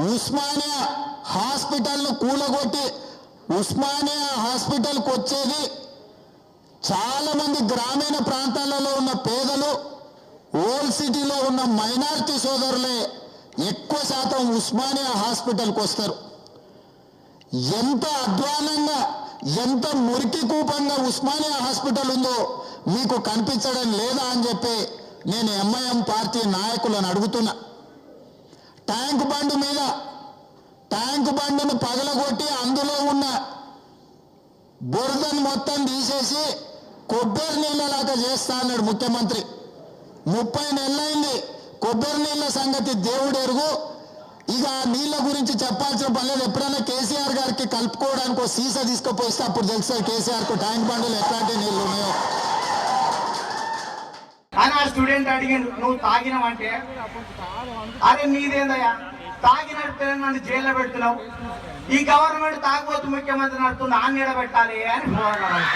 ఉస్మానియా హాస్పిటల్ను కూలగొట్టి ఉస్మానియా హాస్పిటల్కి వచ్చేది చాలా మంది గ్రామీణ ప్రాంతాలలో ఉన్న పేదలు, ఓల్డ్ సిటీలో ఉన్న మైనారిటీ సోదరులే ఎక్కువ శాతం ఉస్మానియా హాస్పిటల్కి వస్తారు. ఎంత అధ్వానంగా, ఎంత మురికి కూపంగా ఉస్మానియా హాస్పిటల్ ఉందో మీకు కనిపించడం లేదా అని చెప్పి నేను ఎంఐఎం పార్టీ నాయకులను అడుగుతున్నా. ట్యాంక్ బండును పగలగొట్టి అందులో ఉన్న బురదను మొత్తం తీసేసి కొబ్బరి నీళ్ళలాగా చేస్తా అన్నాడు ముఖ్యమంత్రి. 30 నెలలైంది. కొబ్బరి నీళ్ళ సంగతి దేవుడు ఎరుగు. ఇక ఆ నీళ్ళ గురించి చెప్పాల్సిన పని లేదు. ఎప్పుడైనా కేసీఆర్ గారికి కలుపుకోవడానికి ఒక సీసా తీసుకుపోయిస్తే అప్పుడు తెలుస్తుంది కేసీఆర్కు ట్యాంక్ బండ్లు ఎట్లాంటి నీళ్ళు ఉన్నాయో. అని ఆ స్టూడెంట్ అడిగిండు, నువ్వు తాగినావంటే అరే నీదేందయ్యా, తాగినట్టు నన్ను జైల్లో పెడుతున్నావు, ఈ గవర్నమెంట్ తాగబోతు ముఖ్యమంత్రి నడుతుంది, ఆ నీడ పెట్టాలి అని పోరాడాలి.